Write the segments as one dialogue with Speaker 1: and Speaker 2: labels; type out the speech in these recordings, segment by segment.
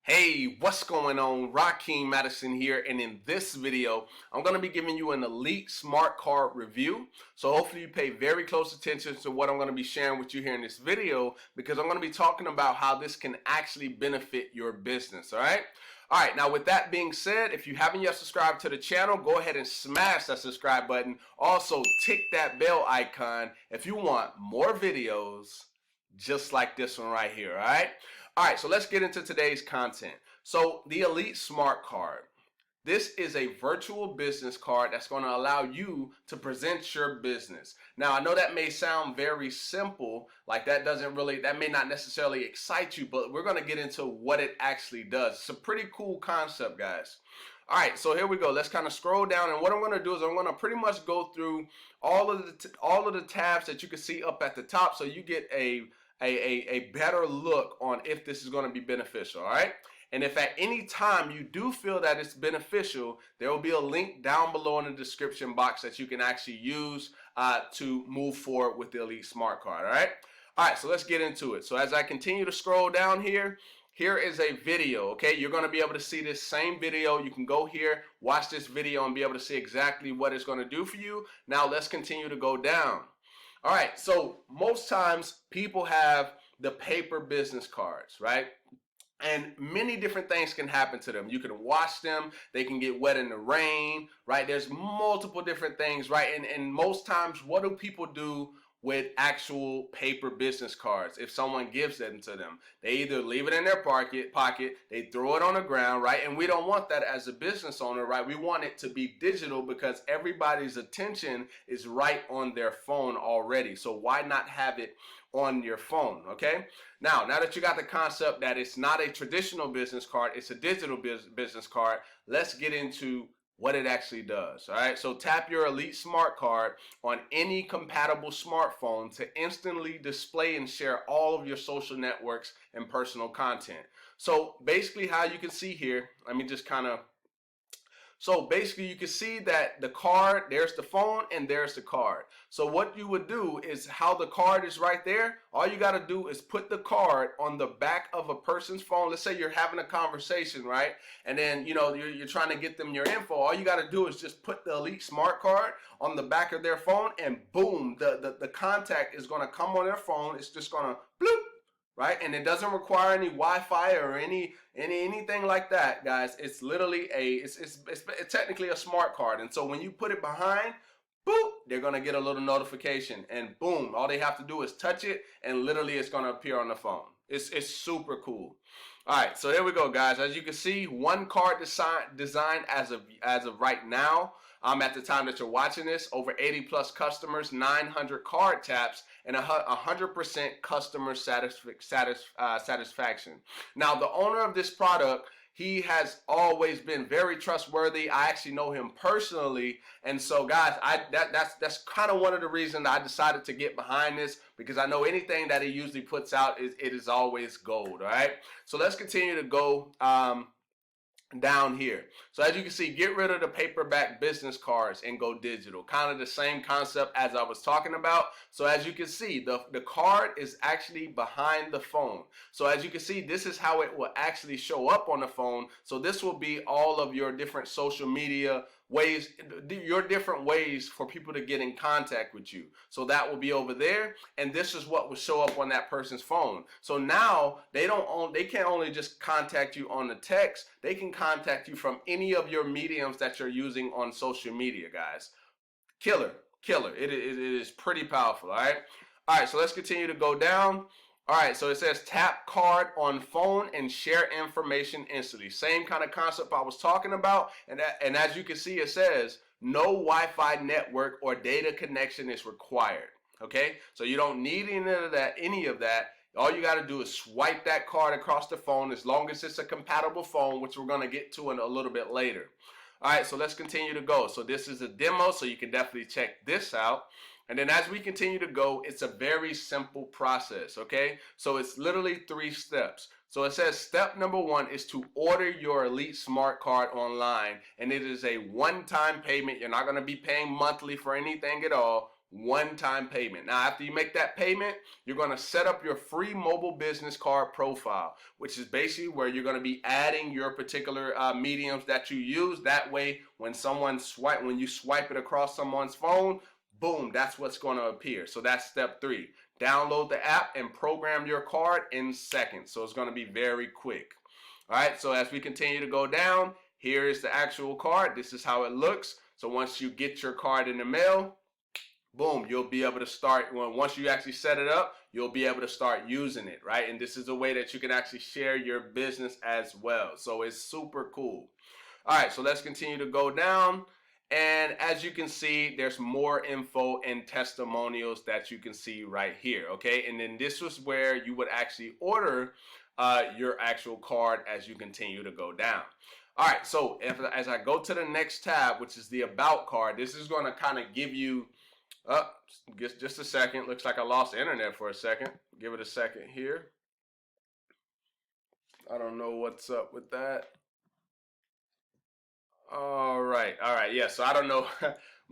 Speaker 1: Hey, what's going on? Rakeem Madison here, and in this video, I'm going to be giving you an Elite Smart Card review. So hopefully you pay very close attention to what I'm going to be sharing with you here in this video, because I'm going to be talking about how this can actually benefit your business, all right? All right, now with that being said, if you haven't yet subscribed to the channel, go ahead and smash that subscribe button. Also, tick that bell icon if you want more videos just like this one right here, all right? All right, so let's get into today's content. So the Elite Smart Card. This is a virtual business card that's going to allow you to present your business. Now, I know that may sound very simple, like that may not necessarily excite you, but we're going to get into what it actually does. It's a pretty cool concept, guys. All right, so here we go. Let's kind of scroll down, and what I'm going to do is I'm going to pretty much go through all of the tabs that you can see up at the top, so you get a better look on if this is going to be beneficial, all right? And if at any time you do feel that it's beneficial, there will be a link down below in the description box that you can actually use to move forward with the Elite Smart Card, all right? All right, so let's get into it. So as I continue to scroll down here, here is a video, okay? You're going to be able to see this same video. You can go here, watch this video, and be able to see exactly what it's going to do for you. Now let's continue to go down. All right, so most times people have the paper business cards, right? And many different things can happen to them. You can wash them, they can get wet in the rain, right? There's multiple different things, right? And most times, what do people do with actual paper business cards? If someone gives them to them, they either leave it in their pocket, they throw it on the ground, right? And we don't want that as a business owner, right? We want it to be digital because everybody's attention is right on their phone already. So why not have it on your phone, okay? Now that you got the concept that it's not a traditional business card, it's a digital business card, let's get into what it actually does, all right? So tap your Elite Smart Card on any compatible smartphone to instantly display and share all of your social networks and personal content. So basically how you can see here, let me just so basically you can see that the card, there's the phone and there's the card. So what you would do is how the card is right there, all you got to do is put the card on the back of a person's phone. Let's say you're having a conversation, right? And then, you're trying to get them your info. All you got to do is just put the Elite Smart Card on the back of their phone, and boom, the contact is going to come on their phone. It's just going to bloop, right? And it doesn't require any Wi-Fi or anything like that, guys. It's literally it's technically a smart card. And so when you put it behind, boop, they're gonna get a little notification, and boom, all they have to do is touch it, and literally it's gonna appear on the phone. It's super cool. All right, so there we go, guys. As you can see, one card designed as of right now. At the time that you're watching this, over 80 plus customers, 900 card taps, and 100% customer satisfaction. Now, the owner of this product, he has always been very trustworthy. I actually know him personally, and so guys, that's kind of one of the reasons I decided to get behind this, because I know anything that he usually puts out is always gold. All right, so let's continue to go down here. So as you can see, get rid of the paperback business cards and go digital. Kind of the same concept as I was talking about. So as you can see, the card is actually behind the phone. So as you can see, this is how it will actually show up on the phone. So this will be all of your different social media ways, your different ways for people to get in contact with you. So that will be over there, and this is what will show up on that person's phone. So now they can't only just contact you on the text, they can contact you from any of your mediums that you're using on social media, guys. Killer. It is pretty powerful. All right, so let's continue to go down. All right, so it says tap card on phone and share information instantly. Same kind of concept I was talking about. And as you can see, it says no Wi-Fi network or data connection is required. Okay, so you don't need any of that. All you got to do is swipe that card across the phone, as long as it's a compatible phone, which we're going to get to in a little bit later. All right, so let's continue to go. So this is a demo, so you can definitely check this out. And then as we continue to go, it's a very simple process, okay? So it's literally 3 steps. So it says step number 1 is to order your Elite Smart Card online, and it is a one-time payment. You're not going to be paying monthly for anything at all. one-time payment. Now, after you make that payment, you're going to set up your free mobile business card profile, which is basically where you're going to be adding your particular mediums that you use. That way, when you swipe it across someone's phone, boom, that's what's going to appear. So that's step 3. Download the app and program your card in seconds. So it's going to be very quick. All right, so as we continue to go down, here is the actual card. This is how it looks. So once you get your card in the mail, boom, you'll be able to start, once you actually set it up, you'll be able to start using it, right? And this is a way that you can actually share your business as well. So it's super cool. All right, so let's continue to go down. And as you can see, there's more info and testimonials that you can see right here, okay? And then this was where you would actually order your actual card as you continue to go down. All right, so as I go to the next tab, which is the About card, this is going to kind of give you, just a second. Looks like I lost internet for a second. Give it a second here. I don't know what's up with that. All right, yeah. So I don't know.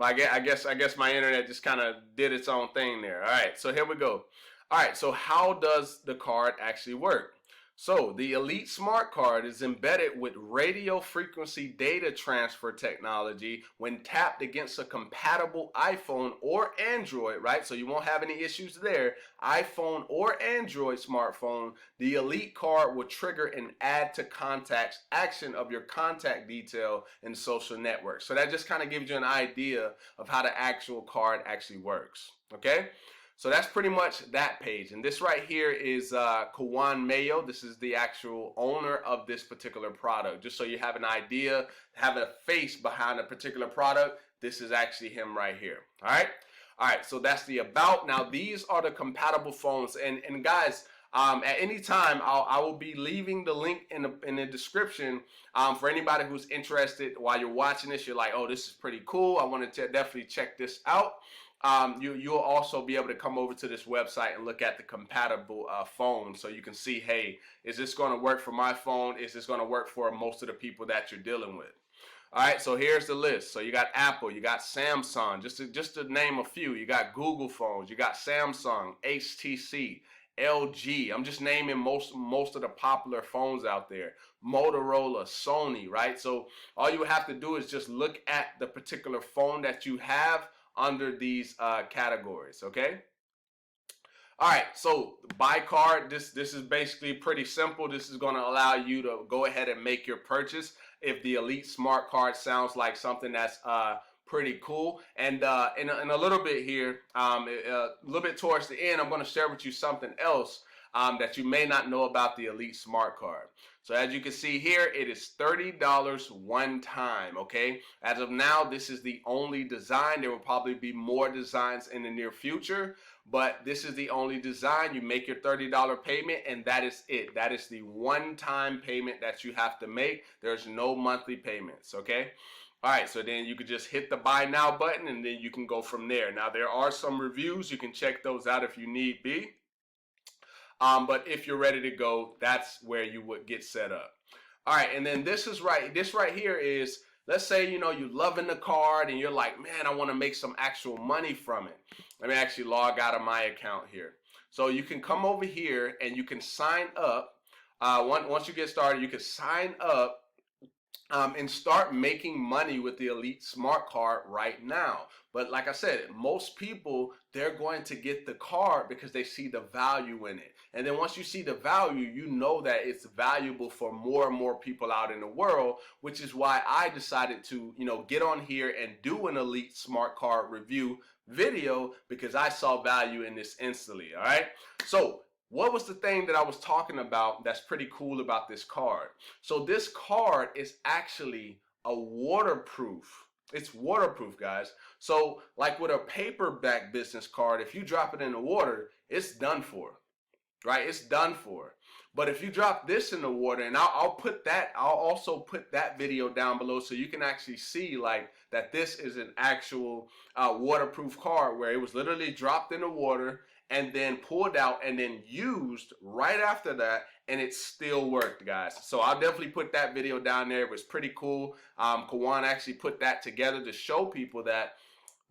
Speaker 1: I guess my internet just kind of did its own thing there. All right, so here we go. All right, so how does the card actually work? So the Elite Smart Card is embedded with radio frequency data transfer technology when tapped against a compatible iPhone or Android, right? So you won't have any issues there. iPhone or Android smartphone, the Elite Card will trigger an add to contacts action of your contact detail in social networks. So that just kind of gives you an idea of how the actual card actually works, okay? So that's pretty much that page. And this right here is Caujuan Mayo. This is the actual owner of this particular product. Just so you have an idea, have a face behind a particular product, this is actually him right here. All right. All right. So that's the About. Now, these are the compatible phones. And guys, at any time, I will be leaving the link in the description for anybody who's interested. While you're watching this, you're like, oh, this is pretty cool. I want to definitely check this out. You'll also be able to come over to this website and look at the compatible phone, so you can see, hey, is this going to work for my phone? Is this going to work for most of the people that you're dealing with? All right, so here's the list. So you got Apple, you got Samsung, just to name a few. You got Google phones, you got Samsung, HTC, LG. I'm just naming most of the popular phones out there. Motorola, Sony, right? So all you have to do is just look at the particular phone that you have under these categories, okay? All right, so buy card, this is basically pretty simple. This is going to allow you to go ahead and make your purchase if the Elite Smart Card sounds like something that's pretty cool. And in a little bit here, a little bit towards the end, I'm going to share with you something else that you may not know about the Elite Smart Card. So as you can see here, it is $30 one time, okay? As of now, this is the only design. There will probably be more designs in the near future, but this is the only design. You make your $30 payment, and that is it. That is the one-time payment that you have to make. There's no monthly payments, okay? All right, so then you could just hit the buy now button, and then you can go from there. Now, there are some reviews. You can check those out if you need be. But if you're ready to go, that's where you would get set up. All right, and then this right here is, let's say, you know, you're loving the card and you're like, man, I want to make some actual money from it. Let me actually log out of my account here. So you can come over here and you can sign up. Once you get started, you can sign up and start making money with the Elite Smart Card right now. But like I said, most people, they're going to get the card because they see the value in it. And then once you see the value, you know that it's valuable for more and more people out in the world, which is why I decided to, you know, get on here and do an Elite Smart Card review video, because I saw value in this instantly. All right. So what was the thing that I was talking about that's pretty cool about this card? So this card is actually a waterproof. It's waterproof, guys. So like with a paperback business card, if you drop it in the water, it's done for, right? It's done for. But if you drop this in the water, and I'll also put that video down below so you can actually see like that this is an actual waterproof card where it was literally dropped in the water and then pulled out and then used right after that, and it still worked, guys. So I'll definitely put that video down there. It was pretty cool. Caujuan actually put that together to show people that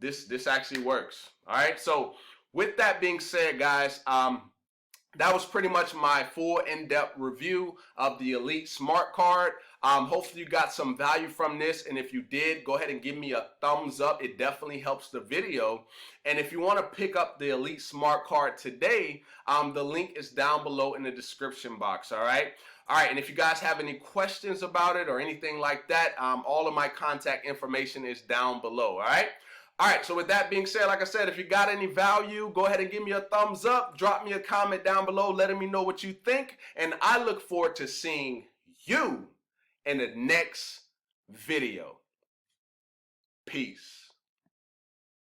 Speaker 1: this actually works. All right. So with that being said, guys, that was pretty much my full in-depth review of the Elite Smart Card. Hopefully you got some value from this, and if you did, go ahead and give me a thumbs up. It definitely helps the video. And if you want to pick up the Elite Smart Card today, the link is down below in the description box. All right. All right, and if you guys have any questions about it or anything like that, all of my contact information is down below. All right. All right, so with that being said, like I said, if you got any value, go ahead and give me a thumbs up. Drop me a comment down below letting me know what you think. And I look forward to seeing you in the next video. Peace.